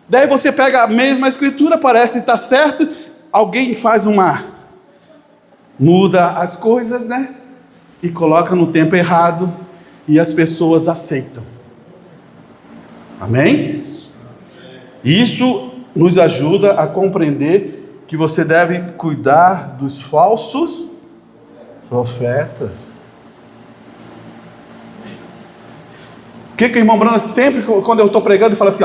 Daí você pega a mesma escritura, parece estar certo, alguém faz muda as coisas, né? E coloca no tempo errado e as pessoas aceitam. Amém? Isso nos ajuda a compreender que você deve cuidar dos falsos profetas. O que o irmão Branham sempre, quando eu estou pregando, ele fala assim,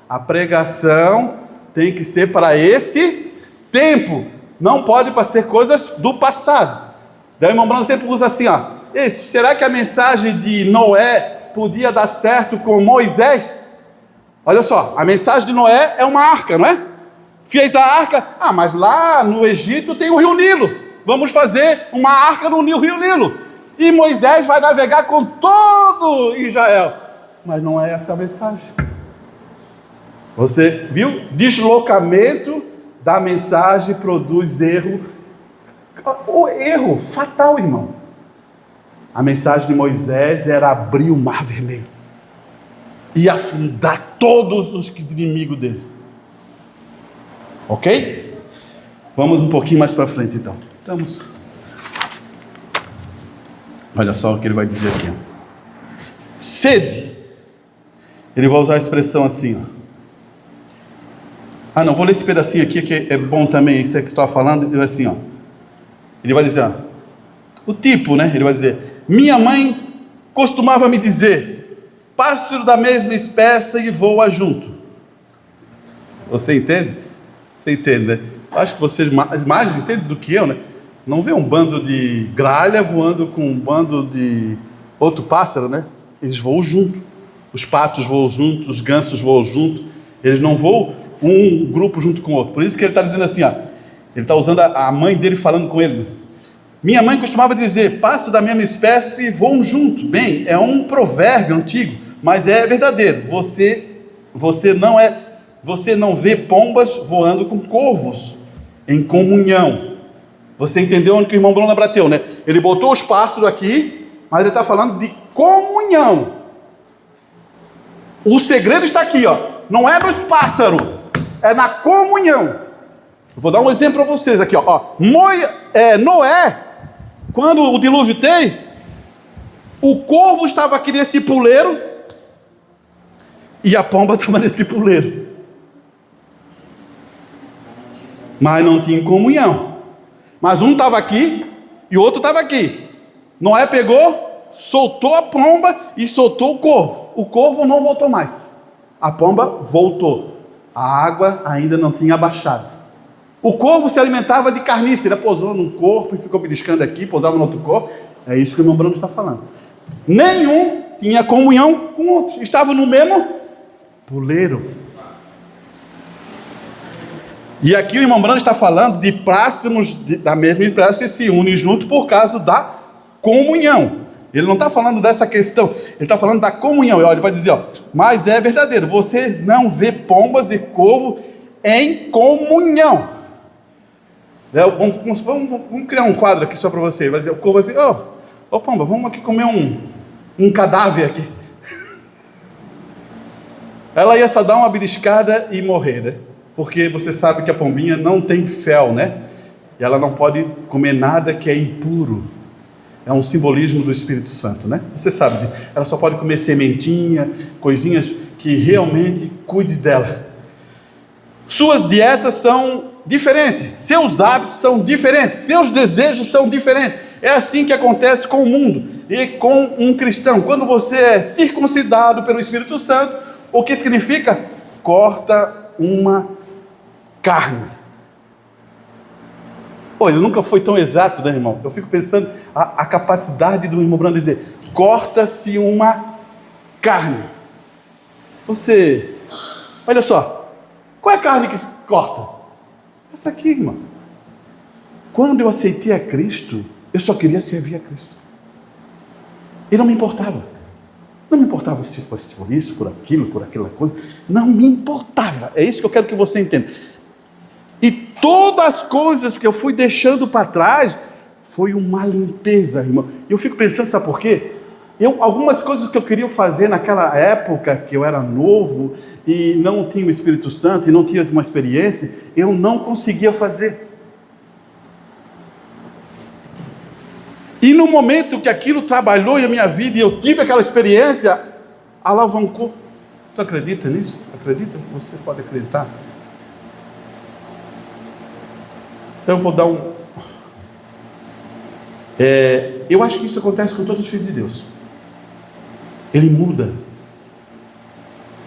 a pregação tem que ser para esse tempo, não pode para ser coisas do passado. Daí o irmão Branham sempre usa assim, será que a mensagem de Noé podia dar certo com Moisés? Olha só, a mensagem de Noé é uma arca, não é? Fez a arca, mas lá no Egito tem o rio Nilo, vamos fazer uma arca no rio Nilo, e Moisés vai navegar com todo Israel. Mas não é essa a mensagem. Você viu? Deslocamento da mensagem produz erro. O erro fatal, irmão. A mensagem de Moisés era abrir o mar vermelho e afundar todos os inimigos dele. Ok? Vamos um pouquinho mais para frente então. Olha só o que ele vai dizer aqui. Sede. Ele vai usar a expressão assim. Não, vou ler esse pedacinho aqui que é bom também. Isso é que estou falando. Ele vai assim, Ele vai dizer, o tipo, né? Ele vai dizer: minha mãe costumava me dizer, pássaro da mesma espécie e voa junto. Você entende? Você entende, né? Acho que vocês mais entendem do que eu, né? Não vê um bando de gralha voando com um bando de outro pássaro, né? Eles voam junto. Os patos voam junto, os gansos voam junto. Eles não voam um grupo junto com o outro. Por isso que ele está dizendo assim, Ele está usando a mãe dele falando com ele. Minha mãe costumava dizer, pássaro da mesma espécie e voam junto. Bem, é um provérbio antigo, mas é verdadeiro. Você não vê pombas voando com corvos em comunhão. Você entendeu onde que o irmão Bruno bateu, né? Ele botou os pássaros aqui, mas ele está falando de comunhão. O segredo está aqui, não é nos pássaros, é na comunhão. Eu vou dar um exemplo para vocês aqui, Noé, quando o dilúvio tem, o corvo estava aqui nesse puleiro e a pomba estava nesse puleiro. Mas não tinha comunhão. Mas um estava aqui e o outro estava aqui. Noé pegou, soltou a pomba e soltou o corvo. O corvo não voltou mais. A pomba voltou. A água ainda não tinha abaixado. O corvo se alimentava de carniça. Ele pousou num corpo e ficou beliscando aqui, pousava no outro corpo. É isso que o irmão Bruno está falando. Nenhum tinha comunhão com o outro. Estavam no mesmo puleiro. E aqui o irmão Bruno está falando de próximos da mesma espécie se unem junto por causa da comunhão. Ele não está falando dessa questão, ele está falando da comunhão. Ele vai dizer, mas é verdadeiro, você não vê pombas e corvo em comunhão. Vamos criar um quadro aqui só para você. Ele vai dizer, o corvo vai dizer, pomba, vamos aqui comer um cadáver aqui. Ela ia só dar uma beliscada e morrer, né? Porque você sabe que a pombinha não tem fel, né? E ela não pode comer nada que é impuro. É um simbolismo do Espírito Santo, né? Você sabe, ela só pode comer sementinha, coisinhas que realmente cuide dela. Suas dietas são diferentes, seus hábitos são diferentes, seus desejos são diferentes. É assim que acontece com o mundo e com um cristão. Quando você é circuncidado pelo Espírito Santo, o que significa? Corta uma carne. Ele nunca foi tão exato, né, irmão? Eu fico pensando a capacidade do irmão Bruno dizer, corta-se uma carne. Olha só, qual é a carne que se corta? Essa aqui, irmão. Quando eu aceitei a Cristo, eu só queria servir a Cristo. E não me importava. Não me importava se fosse por isso, por aquilo, por aquela coisa. Não me importava. É isso que eu quero que você entenda. E todas as coisas que eu fui deixando para trás, foi uma limpeza, irmão. E eu fico pensando, sabe por quê? Algumas coisas que eu queria fazer naquela época, que eu era novo, e não tinha o Espírito Santo, e não tinha uma experiência, eu não conseguia fazer. E no momento que aquilo trabalhou em minha vida, e eu tive aquela experiência, alavancou. Tu acredita nisso? Acredita? Você pode acreditar? Então eu vou dar eu acho que isso acontece com todos os filhos de Deus. Ele muda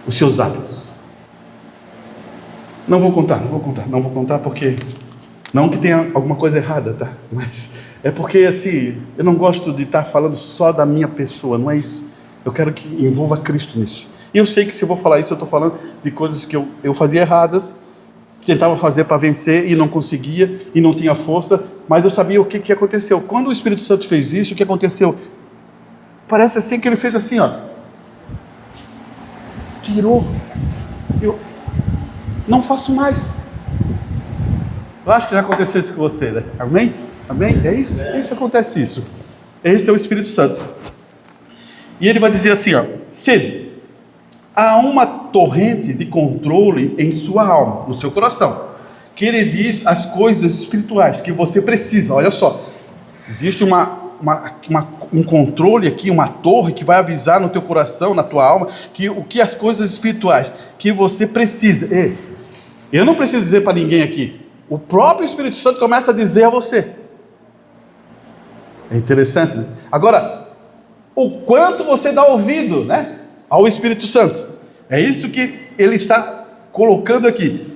os seus hábitos. Não vou contar porque... Não que tenha alguma coisa errada, tá? Mas é porque, assim, eu não gosto de estar falando só da minha pessoa, não é isso. Eu quero que envolva Cristo nisso. E eu sei que se eu vou falar isso, eu estou falando de coisas que eu fazia erradas, tentava fazer para vencer e não conseguia, e não tinha força, mas eu sabia o que aconteceu. Quando o Espírito Santo fez isso, o que aconteceu? Parece assim que ele fez assim, ó. Tirou. Eu não faço mais. Eu acho que já aconteceu isso com você, né? Amém? Amém? É isso? É isso, acontece isso. Esse é o Espírito Santo. E ele vai dizer assim, ó. Sede. Há uma torrente de controle em sua alma, no seu coração, que ele diz as coisas espirituais que você precisa. Olha só. Existe um controle aqui, uma torre que vai avisar no teu coração, na tua alma, que as coisas espirituais que você precisa. Ei, eu não preciso dizer para ninguém aqui. O próprio Espírito Santo começa a dizer a você. É interessante, né? Agora, o quanto você dá ouvido, né, ao Espírito Santo. É isso que ele está colocando aqui.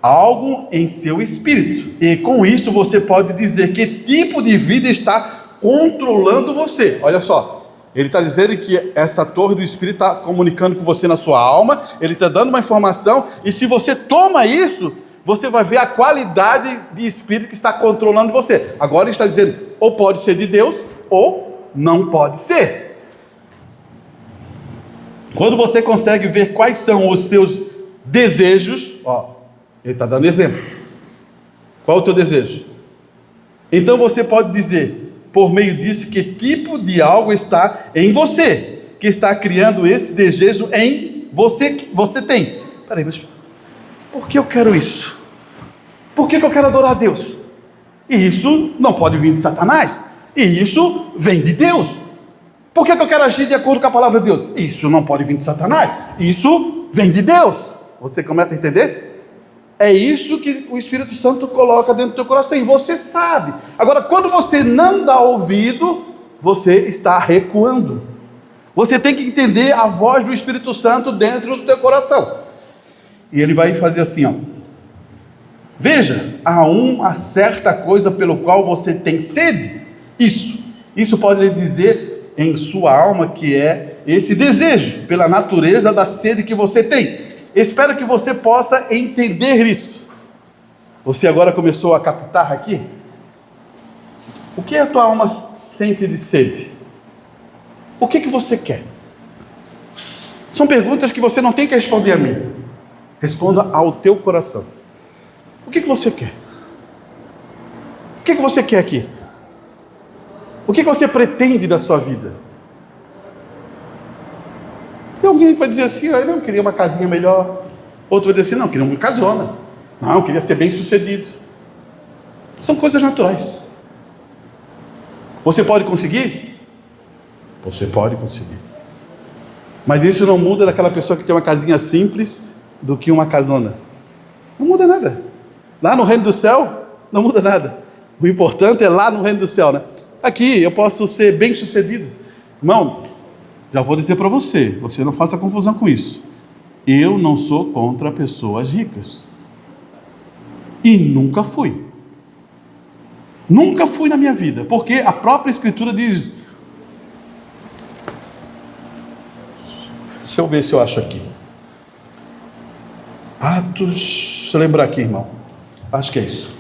Algo em seu espírito. E com isto você pode dizer que tipo de vida está controlando você. Olha só. Ele está dizendo que essa torre do Espírito está comunicando com você na sua alma. Ele está dando uma informação. E se você toma isso, você vai ver a qualidade de espírito que está controlando você. Agora ele está dizendo, ou pode ser de Deus, ou não pode ser. Quando você consegue ver quais são os seus desejos, ó, ele está dando exemplo. Qual é o teu desejo? Então você pode dizer, por meio disso, que tipo de algo está em você, que está criando esse desejo em você, que você tem. Peraí, mas por que eu quero isso? Por que eu quero adorar a Deus? E isso não pode vir de Satanás. E isso vem de Deus. Por que eu quero agir de acordo com a palavra de Deus? Isso não pode vir de Satanás. Isso vem de Deus. Você começa a entender? É isso que o Espírito Santo coloca dentro do teu coração. E você sabe. Agora, quando você não dá ouvido, você está recuando. Você tem que entender a voz do Espírito Santo dentro do teu coração. E ele vai fazer assim, ó. Veja, há uma certa coisa pelo qual você tem sede. Isso pode lhe dizer em sua alma que é esse desejo, pela natureza da sede que você tem. Espero que você possa entender isso. Você agora começou a captar aqui? O que a tua alma sente de sede? O que você quer? São perguntas que você não tem que responder a mim. Responda ao teu coração. O que você quer? O que você quer aqui? O que você pretende da sua vida? Tem alguém que vai dizer assim, eu não queria uma casinha melhor. Outro vai dizer assim, não, queria uma casona. Não, queria ser bem sucedido. São coisas naturais. Você pode conseguir? Você pode conseguir. Mas isso não muda daquela pessoa que tem uma casinha simples do que uma casona. Não muda nada. Lá no reino do céu, não muda nada. O importante é lá no reino do céu, né? Aqui eu posso ser bem sucedido. Irmão, já vou dizer para você, você não faça confusão com isso. Eu não sou contra pessoas ricas. E nunca fui. Nunca fui na minha vida. Porque a própria Escritura diz... Deixa eu ver se eu acho aqui. Atos... Deixa eu lembrar aqui, irmão. Acho que é isso.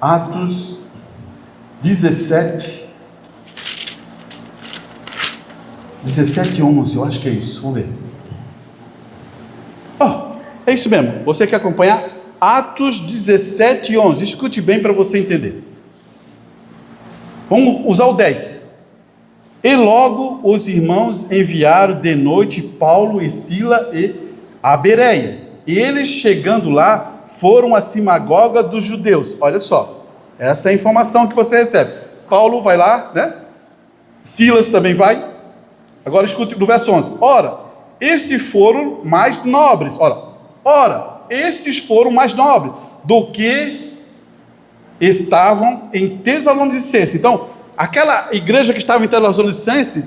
Atos 17, 11, eu acho que é isso. Vamos ver. É isso mesmo. Você quer acompanhar? Atos 17, 11. Escute bem para você entender. Vamos usar o 10. E logo os irmãos enviaram de noite Paulo e Sila a Bereia. E eles, chegando lá, foram à sinagoga dos judeus. Olha só, essa é a informação que você recebe. Paulo vai lá, né? Silas também vai. Agora escute no verso 11. Ora, estes foram mais nobres. Ora, estes foram mais nobres do que estavam em Tessalonicense. Então, aquela igreja que estava em Tessalonicense,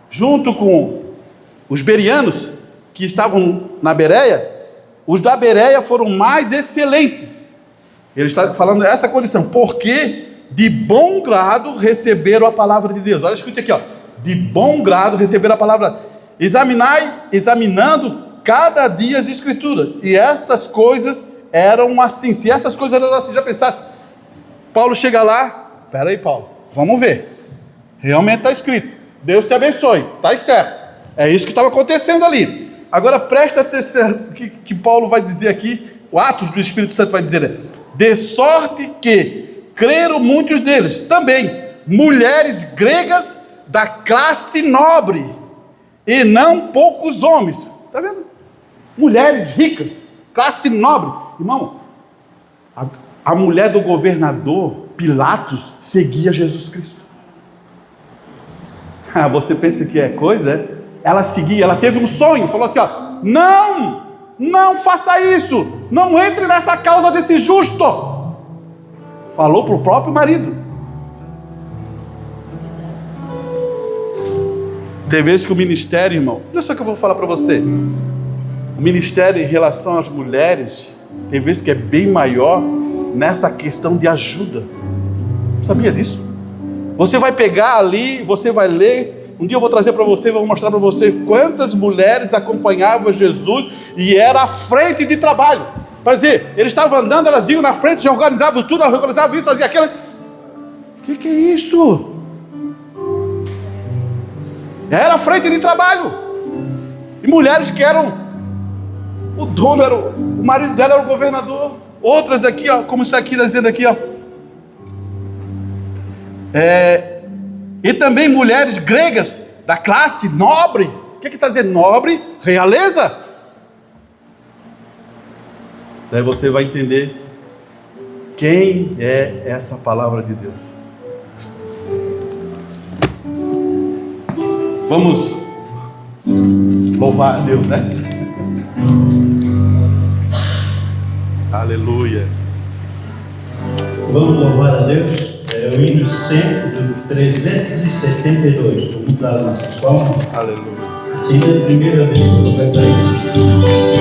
junto com os bereanos, que estavam na Bereia, os da Bereia foram mais excelentes. Ele está falando essa condição, porque de bom grado receberam a palavra de Deus. Olha, escute aqui, ó. De bom grado receberam a palavra. Examinando cada dia as escrituras. E estas coisas eram assim. Se essas coisas eram assim, já pensasse, Paulo chega lá, peraí, Paulo, vamos ver. Realmente está escrito. Deus te abençoe, está certo. É isso que estava acontecendo ali. Agora presta atenção que Paulo vai dizer aqui, o Atos do Espírito Santo vai dizer, de sorte que creram muitos deles, também mulheres gregas da classe nobre, e não poucos homens. Está vendo? Mulheres ricas, classe nobre. Irmão, a mulher do governador Pilatos seguia Jesus Cristo. Você pensa que é coisa? Ela seguia, ela teve um sonho, falou assim, ó, não faça isso, não entre nessa causa desse justo. Falou para o próprio marido. Tem vezes que o ministério, irmão, olha só que eu vou falar para você, o ministério em relação às mulheres, tem vezes que é bem maior nessa questão de ajuda. Sabia disso? Você vai pegar ali, você vai ler. Um dia eu vou trazer para você, vou mostrar para você quantas mulheres acompanhavam Jesus e era à frente de trabalho. Para dizer, ele estava andando, elas iam na frente, já organizavam tudo, organizavam isso, faziam aquilo. O que é isso? Era à frente de trabalho. E mulheres que eram, o dono era, o marido dela era o governador. Outras aqui, ó, como isso aqui está dizendo aqui, ó. E também mulheres gregas da classe nobre. O que está dizendo? Nobre, realeza. Daí você vai entender quem é essa palavra de Deus. Vamos louvar a Deus, né? Aleluia. Vamos louvar a Deus. É o hino 100 do 372. Vamos usar as nossas palmas. Aleluia. Assim é a primeira vez que eu vou cantar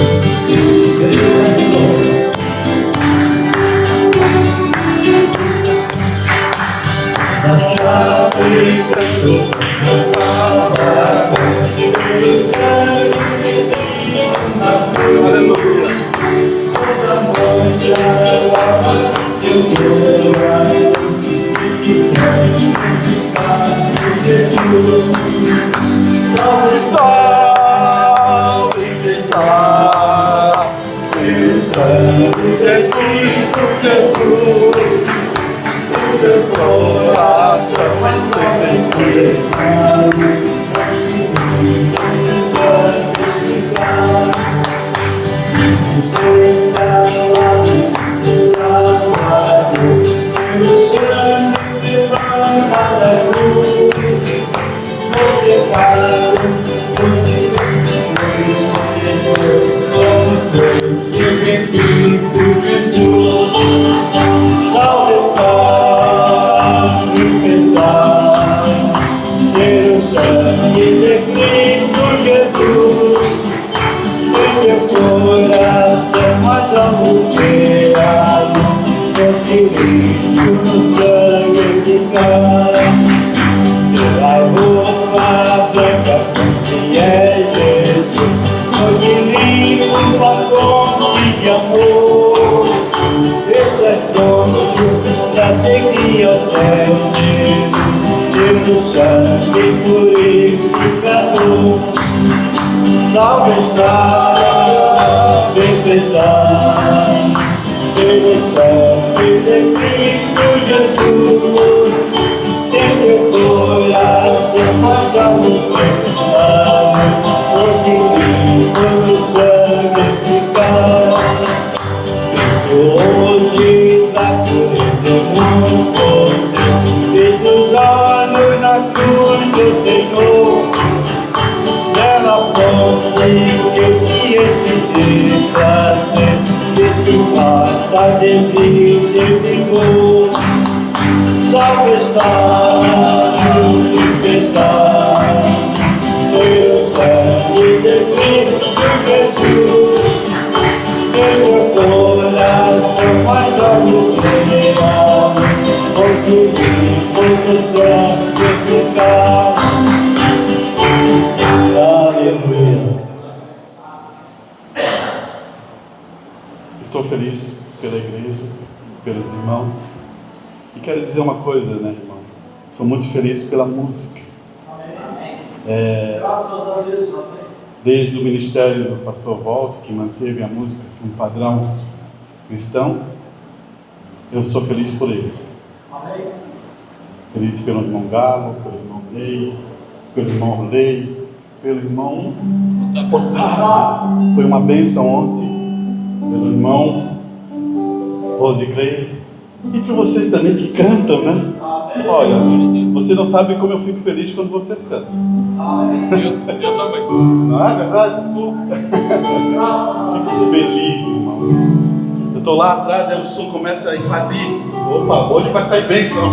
Salve está, bem está, pelo sangue de Cristo Jesus, em meu coração mais alucinado, onde vivo no santificar. Hoje da cruz do mundo, desde os anos na cruz do Senhor, nela ponte que eu te entendi pra sempre, que tu basta de vida e vigor. salvo está no pescar. Foi o sangue de Cristo Jesus, meu coração mais alegria, porque vivo santificar. Aleluia. Estou feliz pela igreja, pelos irmãos. E quero dizer uma coisa, né, irmão? Sou muito feliz pela música. Graças a Deus, amém. Desde o ministério do pastor Walter, que manteve a música um padrão cristão, eu sou feliz por eles. Amém. Feliz pelo irmão Galo, pelo irmão Ney, pelo irmão Rolei, pelo irmão Otávio. Foi uma bênção ontem, pelo irmão Rose Clay. E para vocês também que cantam, né? Olha, você não sabe como eu fico feliz quando vocês cantam. Eu também. Não é verdade? Fico feliz, irmão. Eu estou lá atrás, aí o som começa a invadir. Opa, hoje vai sair bênção.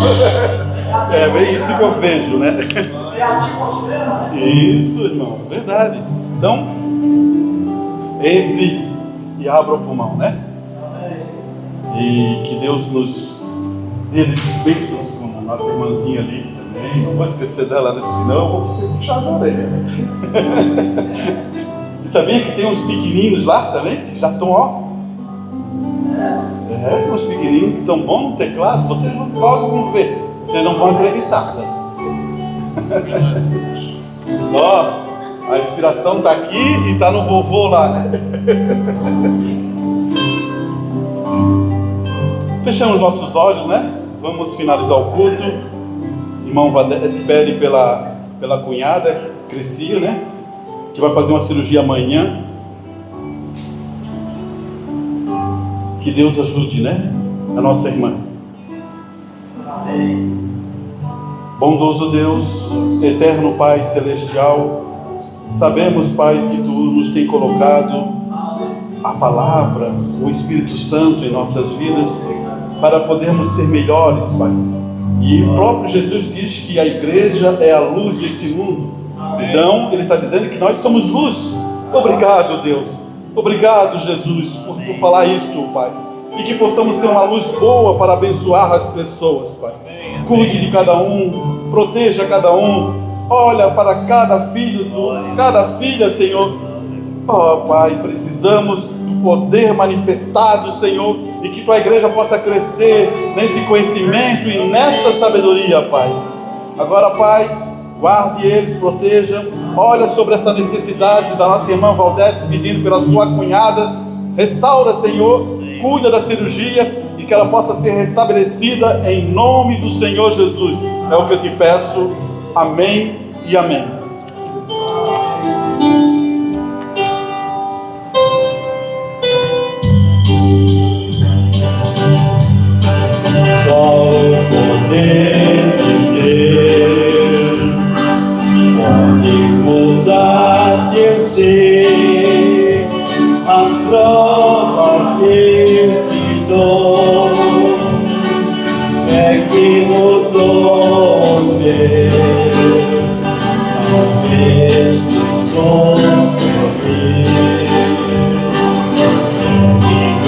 É bem isso que eu vejo, né? É a atmosfera, né? Isso, irmão, verdade. Então, entre e abra o pulmão, né? E que Deus nos dê bênçãos, como nossa irmãzinha ali também. Não vou esquecer dela, né? Senão eu vou ser puxado a orelha. E sabia que tem uns pequeninos lá também, que já estão, ó. Tem uns pequeninos que estão bons no teclado. Vocês logo vão ver. Vocês não vão acreditar, né? Ó, a inspiração está aqui e está no vovô lá, né? Fechamos nossos olhos, né? Vamos finalizar o culto. Irmão Vadete pede pela cunhada, Crescia, né? Que vai fazer uma cirurgia amanhã. Que Deus ajude, né? A nossa irmã. Amém. Bondoso Deus, eterno Pai Celestial, sabemos, Pai, que Tu nos tem colocado a palavra, o Espírito Santo em nossas vidas, para podermos ser melhores, Pai. E o próprio Jesus diz que a igreja é a luz desse mundo. Então, Ele está dizendo que nós somos luz. Obrigado, Deus. Obrigado, Jesus, por Tu falar isto, Pai. E que possamos ser uma luz boa para abençoar as pessoas, Pai. Cuide de cada um, proteja cada um. Olha para cada filho, cada filha, Senhor. Oh, Pai, precisamos do poder manifestado, Senhor, e que Tua igreja possa crescer nesse conhecimento e nesta sabedoria, Pai. Agora, Pai, guarde eles, proteja. Olha sobre essa necessidade da nossa irmã Valdete, pedindo pela sua cunhada. Restaura, Senhor, cuida da cirurgia e que ela possa ser restabelecida em nome do Senhor Jesus. É o que eu te peço. Amém e amém. Só o poder de Deus pode mudar teu ser. A prova que eu te dou é que mudou o Deus. Talvez o som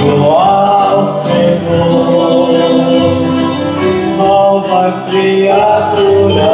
igual Senhor, nova criatura.